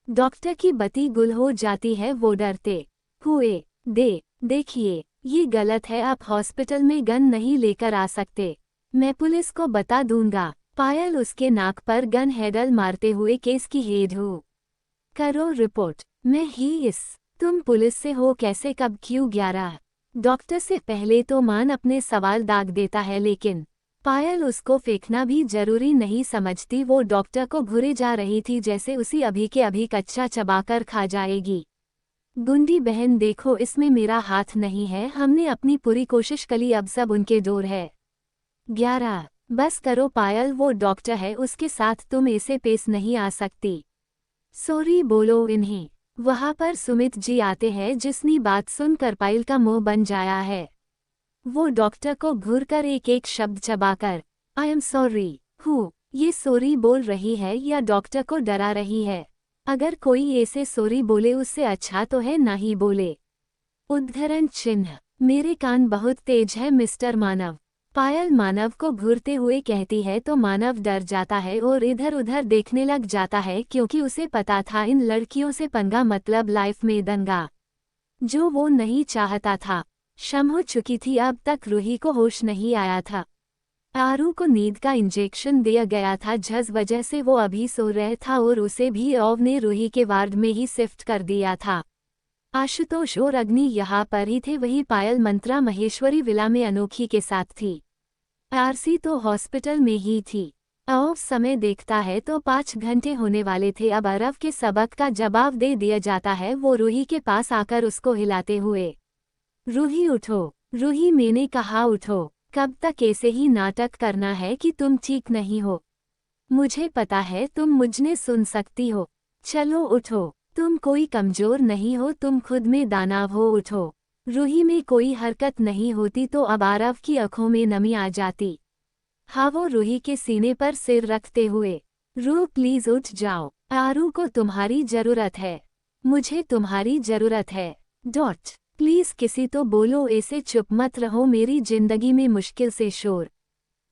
डॉक्टर की बत्ती गुल हो जाती है। वो डरते हुए, देखिए ये गलत है, आप हॉस्पिटल में गन नहीं लेकर आ सकते। मैं पुलिस को बता दूंगा। पायल उसके नाक पर गन हैंडल मारते हुए, केस की हेड हो करो रिपोर्ट। मैं ही तुम पुलिस से हो कैसे, कब, क्यों, 11। डॉक्टर से पहले तो मान अपने सवाल दाग देता है, लेकिन पायल उसको फेंकना भी जरूरी नहीं समझती। वो डॉक्टर को घुरे जा रही थी जैसे उसी अभी के अभी कच्चा चबाकर खा जाएगी। गुंडी बहन देखो, इसमें मेरा हाथ नहीं है, हमने अपनी पूरी कोशिश करी, अब सब उनके डोर है। 11। बस करो पायल, वो डॉक्टर है, उसके साथ तुम ऐसे पेश नहीं आ सकती। सॉरी बोलो इन्हें। वहां पर सुमित जी आते हैं, जिसनी बात सुनकर पायल का मुंह बन जाया है। वो डॉक्टर को घूर कर एक एक शब्द चबाकर आई एम सॉरी ये सॉरी बोल रही है या डॉक्टर को डरा रही है। अगर कोई ऐसे सॉरी बोले उससे अच्छा तो है ना ही बोले। उद्धरण चिन्ह। मेरे कान बहुत तेज है मिस्टर मानव। पायल मानव को घूरते हुए कहती है तो मानव डर जाता है और इधर उधर देखने लग जाता है, क्योंकि उसे पता था इन लड़कियों से पंगा मतलब लाइफ में दंगा, जो वो नहीं चाहता था। शाम हो चुकी थी, अब तक रूही को होश नहीं आया था। आरू को नींद का इंजेक्शन दिया गया था, जिस वजह से वो अभी सो रहा था और उसे भी ओव ने रूही के वार्ड में ही शिफ्ट कर दिया था। आशुतोष और अग्नि यहाँ पर ही थे, वही पायल मंत्रा महेश्वरी विला में अनोखी के साथ थी। आरसी तो हॉस्पिटल में ही थी। ओव समय देखता है तो 5 घंटे होने वाले थे। अब अरव के सबक का जवाब दे दिया जाता है। वो रूही के पास आकर उसको हिलाते हुए, रूही उठो, रूही मैंने कहा उठो, कब तक ऐसे ही नाटक करना है कि तुम ठीक नहीं हो। मुझे पता है तुम मुझने सुन सकती हो, चलो उठो, तुम कोई कमजोर नहीं हो, तुम खुद में दानव हो, उठो। रूही में कोई हरकत नहीं होती तो अब आरव की आंखों में नमी आ जाती। हाँ, वो रूही के सीने पर सिर रखते हुए, रू प्लीज उठ जाओ, आरू को तुम्हारी जरूरत है, मुझे तुम्हारी जरूरत है। प्लीज किसी तो बोलो, ऐसे चुप मत रहो, मेरी जिंदगी में मुश्किल से शोर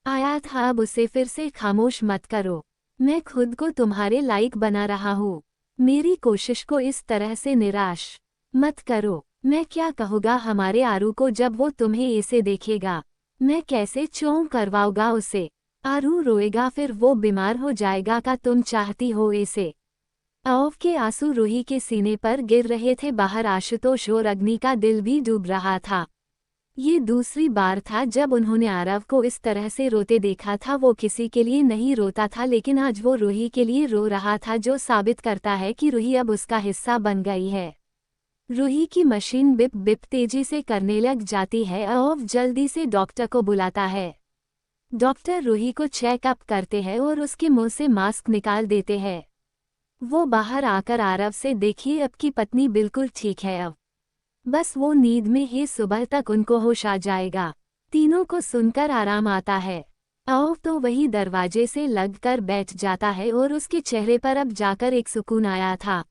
आया था, अब उसे फिर से खामोश मत करो। मैं खुद को तुम्हारे लायक बना रहा हूँ, मेरी कोशिश को इस तरह से निराश मत करो। मैं क्या कहूँगा हमारे आरू को जब वो तुम्हें ऐसे देखेगा, मैं कैसे चौं करवाऊंगा उसे। आरू रोएगा, फिर वो बीमार हो जाएगा। का तुम चाहती हो ऐसे? ओव के आंसू रूही के सीने पर गिर रहे थे। बाहर आशुतोष और अग्नि का दिल भी डूब रहा था। ये दूसरी बार था जब उन्होंने आरव को इस तरह से रोते देखा था। वो किसी के लिए नहीं रोता था, लेकिन आज वो रूही के लिए रो रहा था, जो साबित करता है कि रूही अब उसका हिस्सा बन गई है। रूही की मशीन बिप बिप तेजी से करने लग जाती है। ओव जल्दी से डॉक्टर को बुलाता है। डॉक्टर रूही को चेकअप करते हैं और उसके मुंह से मास्क निकाल देते हैं। वो बाहर आकर आरव से, देखिए अब की पत्नी बिल्कुल ठीक है, अब बस वो नींद में ही, सुबह तक उनको होश आ जाएगा। तीनों को सुनकर आराम आता है। ओव तो वही दरवाजे से लगकर बैठ जाता है और उसके चेहरे पर अब जाकर एक सुकून आया था।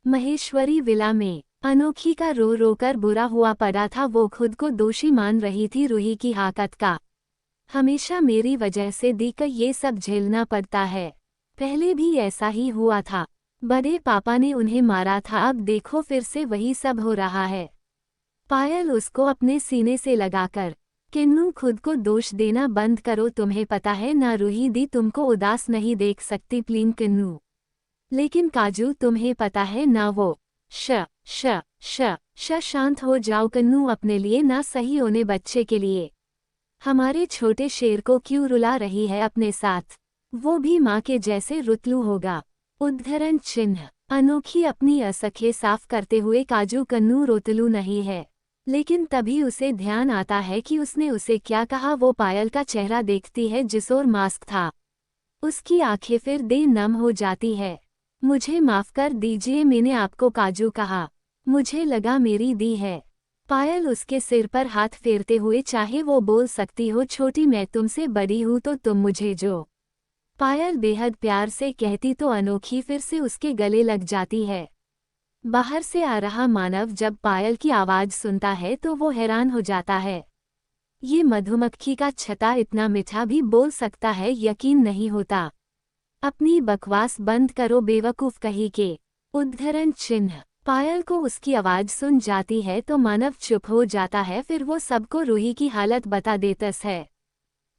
महेश्वरी विला में अनोखी का रो रो कर बुरा हुआ पड़ा था। वो खुद को दोषी मान रही थी रूही की हरकत का। हमेशा मेरी वजह से दीकर ये सब झेलना पड़ता है, पहले भी ऐसा ही हुआ था, बड़े पापा ने उन्हें मारा था, अब देखो फिर से वही सब हो रहा है। पायल उसको अपने सीने से लगाकर, किन्नू खुद को दोष देना बंद करो, तुम्हें पता है ना रूही दी तुमको उदास नहीं देख सकती प्लीज किन्नू। लेकिन काजू तुम्हें पता है ना वो श श श शांत हो जाओ कन्नू, अपने लिए ना सही होने बच्चे के लिए। हमारे छोटे शेर को क्यों रुला रही है अपने साथ? वो भी माँ के जैसे रुतलू होगा। उद्धरण चिन्ह। अनोखी अपनी असखें साफ करते हुए काजू कन्नू रोतलू नहीं है। लेकिन तभी उसे ध्यान आता है कि उसने उसे क्या कहा। वो पायल का चेहरा देखती है जिसोर मास्क था। उसकी आंखें फिर दे नम हो जाती है। मुझे माफ कर दीजिए, मैंने आपको काजू कहा। मुझे लगा मेरी दी है। पायल उसके सिर पर हाथ फेरते हुए चाहे वो बोल सकती हो, छोटी मैं तुमसे बड़ी हूँ तो तुम मुझे जो। पायल बेहद प्यार से कहती तो अनोखी फिर से उसके गले लग जाती है। बाहर से आ रहा मानव जब पायल की आवाज सुनता है तो वो हैरान हो जाता है। ये मधुमक्खी का छत्ता इतना मीठा भी बोल सकता है, यकीन नहीं होता। अपनी बकवास बंद करो बेवकूफ कही के। उद्धरण चिन्ह। पायल को उसकी आवाज सुन जाती है तो मानव चुप हो जाता है। फिर वो सबको रूही की हालत बता देता है।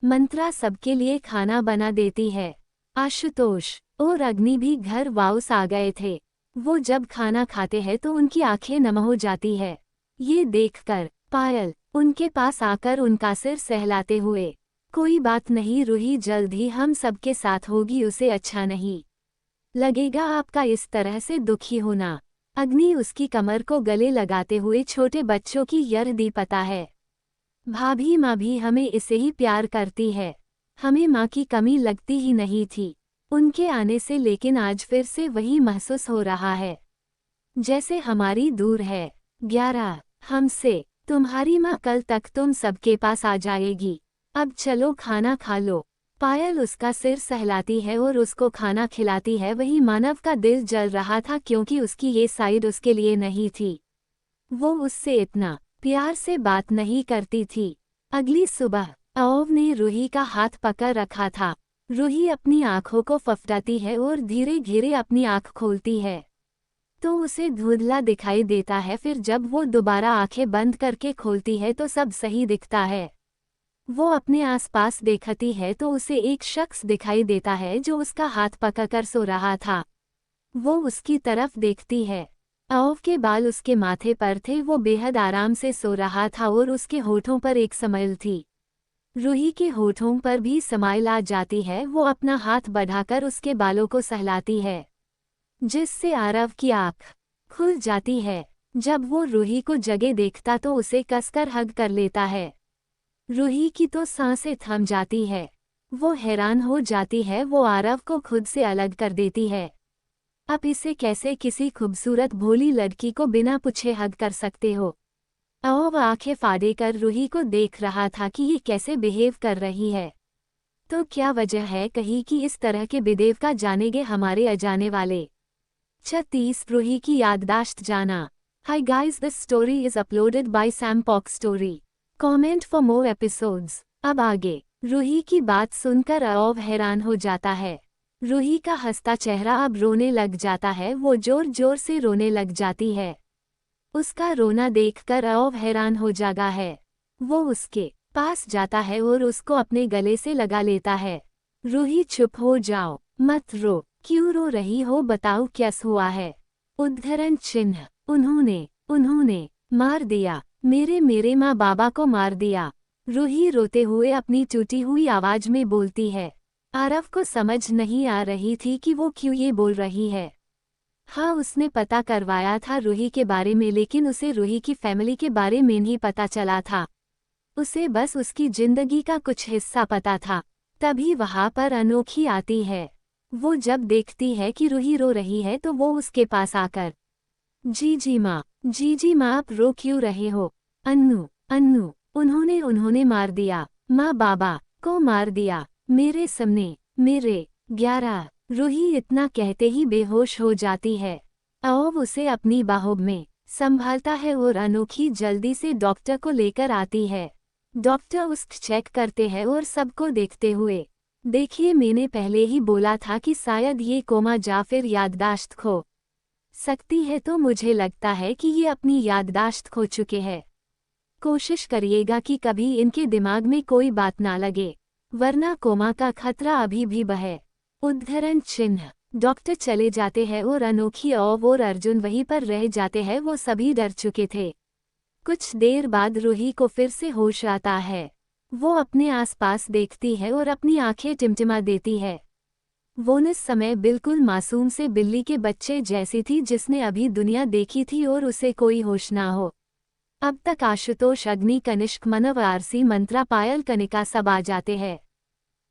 मंत्रा सबके लिए खाना बना देती है। आशुतोष और अग्नि भी घर वापस आ गए थे। वो जब खाना खाते हैं तो उनकी आंखें नम हो जाती है। ये देखकर पायल उनके पास आकर उनका सिर सहलाते हुए, कोई बात नहीं रूही, जल्द ही हम सबके साथ होगी, उसे अच्छा नहीं लगेगा आपका इस तरह से दुखी होना। अग्नि उसकी कमर को गले लगाते हुए, छोटे बच्चों की यह दी पता है। भाभी माँ भी हमें इसे ही प्यार करती है। हमें माँ की कमी लगती ही नहीं थी उनके आने से, लेकिन आज फिर से वही महसूस हो रहा है जैसे हमारी दूर है। 11 हमसे। तुम्हारी माँ कल तक तुम सबके पास आ जाएगी। अब चलो खाना खा लो। पायल उसका सिर सहलाती है और उसको खाना खिलाती है। वही मानव का दिल जल रहा था क्योंकि उसकी ये साइड उसके लिए नहीं थी। वो उससे इतना प्यार से बात नहीं करती थी। अगली सुबह अओव ने रूही का हाथ पकड़ रखा था। रूही अपनी आंखों को फफड़ाती है और धीरे धीरे अपनी आंख खोलती है तो उसे धुंधला दिखाई देता है। फिर जब वो दोबारा आंखें बंद करके खोलती है तो सब सही दिखता है। वो अपने आसपास देखती है तो उसे एक शख्स दिखाई देता है जो उसका हाथ पकड़कर सो रहा था। वो उसकी तरफ देखती है। अओव के बाल उसके माथे पर थे। वो बेहद आराम से सो रहा था और उसके होठों पर एक स्माइल थी। रूही के होठों पर भी स्माइल आ जाती है। वो अपना हाथ बढ़ाकर उसके बालों को सहलाती है जिससे आरव की आंख खुल जाती है। जब वो रूही को जगे देखता तो उसे कसकर हग कर लेता है। रूही की तो सांसें थम जाती है। वो हैरान हो जाती है। वो आरव को खुद से अलग कर देती है। अब इसे कैसे किसी खूबसूरत भोली लड़की को बिना पूछे हग कर सकते हो? अओव आंखें फाड़े कर रूही को देख रहा था कि ये कैसे बिहेव कर रही है। तो क्या वजह है कहीं कि इस तरह के बिहेव का जानेंगे हमारे अजाने वाले। 36 रूही की याददाश्त जाना। Hi guys, this story is uploaded by Sam pock story. Comment for more episodes. अब आगे। रूही की बात सुनकर अओव हैरान हो जाता है। रूही का हंसता चेहरा अब रोने लग जाता है। वो जोर जोर से रोने लग जाती है। उसका रोना देखकर अओव हैरान हो जाता है। वो उसके पास जाता है और उसको अपने गले से लगा लेता है। रूही चुप हो जाओ, मत रो। क्यों रो रही हो, बताओ क्या हुआ है? उद्धरण चिन्ह। उन्होंने मार दिया। मेरे माँ बाबा को मार दिया। रूही रोते हुए अपनी टूटी हुई आवाज में बोलती है। आरव को समझ नहीं आ रही थी कि वो क्यों ये बोल रही है। हाँ, उसने पता करवाया था रूही के बारे में, लेकिन उसे रूही की फैमिली के बारे में नहीं पता चला था। उसे बस उसकी जिंदगी का कुछ हिस्सा पता था। तभी वहां पर अनोखी आती है। वो जब देखती है कि रूही रो रही है तो वो उसके पास आकर, जी माँ आप रो क्यों रहे हो? अन्नू उन्होंने मार दिया। माँ बाबा को मार दिया मेरे सामने। मेरे 11। रूही इतना कहते ही बेहोश हो जाती है। अओव उसे अपनी बाहों में संभालता है और अनोखी जल्दी से डॉक्टर को लेकर आती है। डॉक्टर उसको चेक करते हैं और सबको देखते हुए, देखिए मैंने पहले ही बोला था कि शायद ये कोमा या फिर याददाश्त खो सकती है, तो मुझे लगता है कि ये अपनी याददाश्त खो चुके हैं। कोशिश करिएगा कि कभी इनके दिमाग में कोई बात ना लगे, वरना कोमा का खतरा अभी भी है। उद्धरण चिन्ह। डॉक्टर चले जाते हैं और अनोखी औव और अर्जुन वहीं पर रह जाते हैं। वो सभी डर चुके थे। कुछ देर बाद रूही को फिर से होश आता है। वो अपने आसपास देखती है और अपनी आंखें टिमटिमा देती है। वो इस समय बिल्कुल मासूम से बिल्ली के बच्चे जैसी थी जिसने अभी दुनिया देखी थी और उसे कोई होश ना हो। अब तक आशुतोष, अग्नि, कनिष्क, मनव, आरसी, मंत्रा, पायल, कनिका सब आ जाते हैं।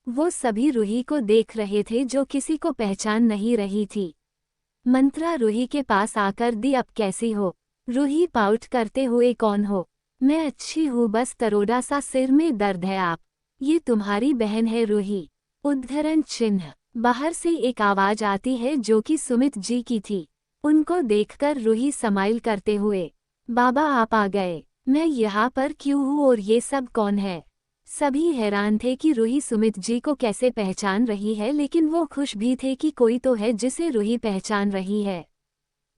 वो सभी रूही को देख रहे थे जो किसी को पहचान नहीं रही थी। मंत्रा रूही के पास आकर दी, अब कैसी हो? रूही पाउट करते हुए, कौन हो? मैं अच्छी हूँ, बस तरोड़ा सा सिर में दर्द है। आप? ये तुम्हारी बहन है रूही? उद्धरण चिन्ह। बाहर से एक आवाज आती है जो कि सुमित जी की थी। उनको देखकर रूही स्माइल करते हुए, बाबा आप आ गए। मैं यहाँ पर क्यों हूँ और ये सब कौन है? सभी हैरान थे कि रूही सुमित जी को कैसे पहचान रही है, लेकिन वो खुश भी थे कि कोई तो है जिसे रूही पहचान रही है।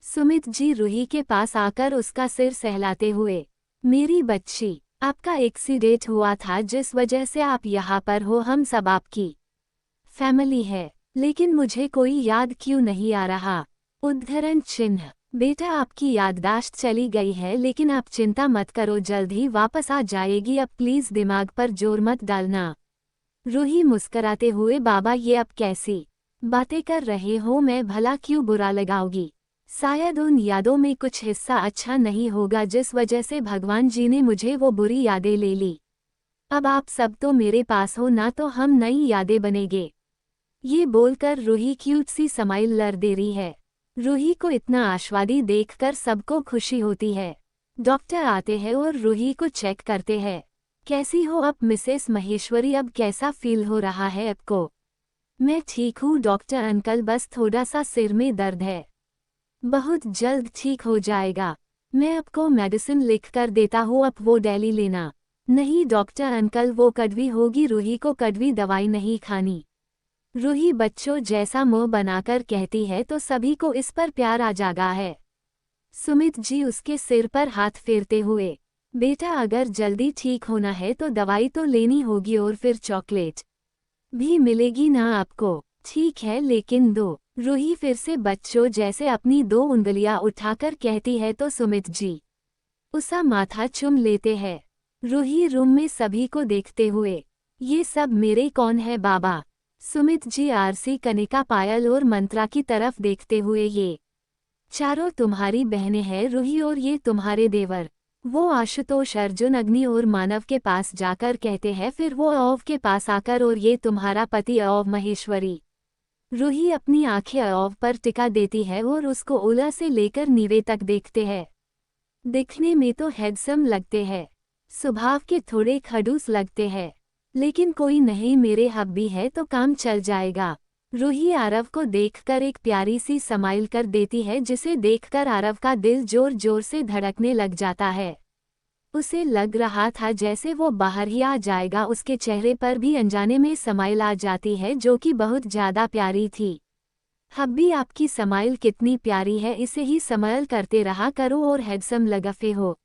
सुमित जी रूही के पास आकर उसका सिर सहलाते हुए, मेरी बच्ची, आपका एक्सीडेंट हुआ था जिस वजह से आप यहाँ पर हो। हम सब आपकी फैमिली है, लेकिन मुझे कोई याद क्यों नहीं आ रहा? उद्धरण चिन्ह। बेटा आपकी याददाश्त चली गई है, लेकिन आप चिंता मत करो, जल्द ही वापस आ जाएगी। अब प्लीज दिमाग पर जोर मत डालना। रूही मुस्कराते हुए, बाबा ये अब कैसी बातें कर रहे हो? मैं भला क्यों बुरा लगाऊंगी? शायद उन यादों में कुछ हिस्सा अच्छा नहीं होगा जिस वजह से भगवान जी ने मुझे वो बुरी यादें ले ली। अब आप सब तो मेरे पास हो ना, तो हम नई यादें बनेंगे। ये बोलकर रूही क्यूट सी स्माइल लर दे रही है। रूही को इतना आश्वादी देखकर सबको खुशी होती है। डॉक्टर आते हैं और रूही को चेक करते हैं। कैसी हो अब मिसेस महेश्वरी? अब कैसा फील हो रहा है आपको? मैं ठीक हूँ डॉक्टर अंकल, बस थोड़ा सा सिर में दर्द है। बहुत जल्द ठीक हो जाएगा। मैं आपको मेडिसिन लिख कर देता हूँ, अब वो डेली लेना। नहीं डॉक्टर अंकल, वो कड़वी होगी। रूही को कड़वी दवाई नहीं खानी। रूही बच्चों जैसा मुंह बनाकर कहती है तो सभी को इस पर प्यार आ जागा है। सुमित जी उसके सिर पर हाथ फेरते हुए, बेटा अगर जल्दी ठीक होना है तो दवाई तो लेनी होगी और फिर चॉकलेट भी मिलेगी ना आपको? ठीक है, लेकिन दो। रूही फिर से बच्चों जैसे अपनी 2 उंगलियां उठाकर कहती है तो सुमित जी उसका माथा चूम लेते हैं। रूही रूम में सभी को देखते हुए, ये सब मेरे कौन है बाबा? सुमित जी आरसी, कनिका, पायल और मंत्रा की तरफ देखते हुए, ये चारों तुम्हारी बहनें हैं रूही, और ये तुम्हारे देवर। वो आशुतोष, अर्जुन, अग्नि और मानव के पास जाकर कहते हैं। फिर वो औव के पास आकर, और ये तुम्हारा पति औव महेश्वरी। रूही अपनी आंखें औव पर टिका देती है और उसको ओला से लेकर नीवे तक देखते हैं। दिखने में तो हैंडसम लगते हैं, स्वभाव के थोड़े खड़ूस लगते हैं, लेकिन कोई नहीं, मेरे हब्बी है तो काम चल जाएगा। रूही आरव को देखकर एक प्यारी सी स्माइल कर देती है, जिसे देखकर आरव का दिल जोर जोर से धड़कने लग जाता है। उसे लग रहा था जैसे वो बाहर ही आ जाएगा। उसके चेहरे पर भी अनजाने में स्माइल आ जाती है जो कि बहुत ज्यादा प्यारी थी। हब्बी आपकी स्माइल कितनी प्यारी है, इसे ही स्माइल करते रहा करो और हैंडसम लगते हो।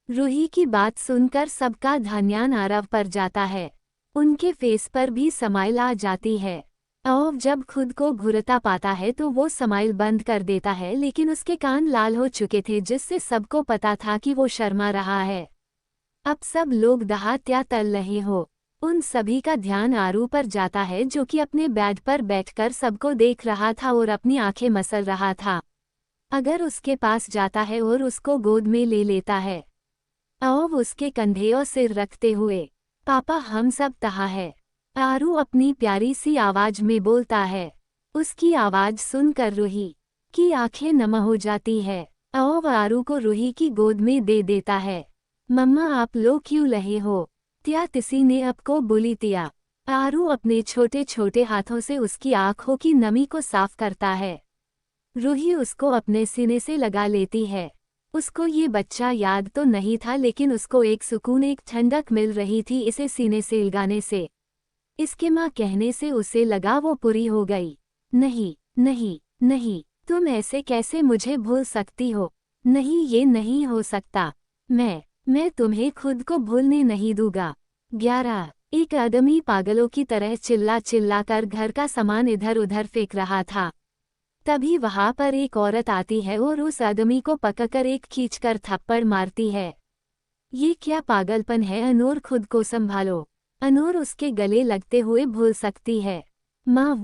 रूही की बात सुनकर सबका ध्यान आरव पर जाता है। उनके फेस पर भी स्माइल आ जाती है। औव जब खुद को घुरता पाता है तो वो स्माइल बंद कर देता है, लेकिन उसके कान लाल हो चुके थे जिससे सबको पता था कि वो शर्मा रहा है। अब सब लोग दहात्या तल रहे हो। उन सभी का ध्यान आरू पर जाता है जो कि अपने बेड पर बैठकर सबको देख रहा था और अपनी आंखें मसल रहा था। अगर उसके पास जाता है और उसको गोद में ले लेता है। औव उसके कंधे और सिर रखते हुए, पापा हम सब तहा है, आरू अपनी प्यारी सी आवाज में बोलता है। उसकी आवाज सुनकर रूही की आंखें नम हो जाती है। औव आरू को रूही की गोद में दे देता है। मम्मा आप लोग क्यों रहे हो? त्या तिसी ने आपको बुली तिया। आरू अपने छोटे छोटे हाथों से उसकी आंखों की नमी को साफ करता है। रूही उसको अपने सीने से लगा लेती है। उसको ये बच्चा याद तो नहीं था, लेकिन उसको एक सुकून, एक ठंडक मिल रही थी इसे सीने से लगाने से। इसके माँ कहने से उसे लगा वो पूरी हो गई। नहीं नहीं नहीं, तुम ऐसे कैसे मुझे भूल सकती हो? नहीं ये नहीं हो सकता। मैं तुम्हें खुद को भूलने नहीं दूंगा। 11 एक आदमी पागलों की तरह चिल्ला चिल्ला कर घर का सामान इधर उधर फेंक रहा था। तभी वहां पर एक औरत आती है और उस आदमी को पकड़कर एक खींचकर थप्पड़ मारती है। ये क्या पागलपन है अनूर, खुद को संभालो। अनूर उसके गले लगते हुए भूल सकती है। माँ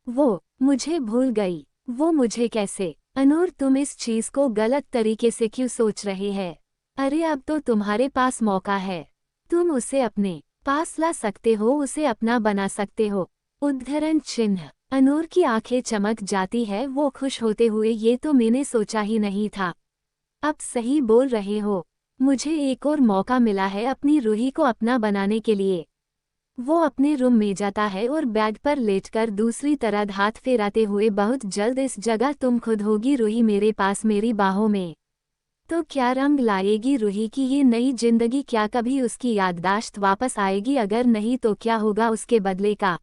वो मुझे भूल गई। वो मुझे कैसे? अनूर तुम इस चीज को गलत तरीके से क्यों सोच रहे हैं? अरे अब तो तुम्हारे पास मौका है। तुम उसे अपने पास ला सकते हो, उसे अपना बना सकते हो। उद्धरण चिन्ह। अनूर की आंखें चमक जाती है, वो खुश होते हुए, ये तो मैंने सोचा ही नहीं था। अब सही बोल रहे हो, मुझे एक और मौका मिला है अपनी रूही को अपना बनाने के लिए। वो अपने रूम में जाता है और बेड पर लेटकर दूसरी तरफ हाथ फेराते हुए, बहुत जल्द इस जगह तुम खुद होगी रूही मेरे पास, मेरी बाहों में। तो क्या रंग लाएगी रूही की ये नई जिंदगी? क्या कभी उसकी याददाश्त वापस आएगी? अगर नहीं तो क्या होगा उसके बदले का?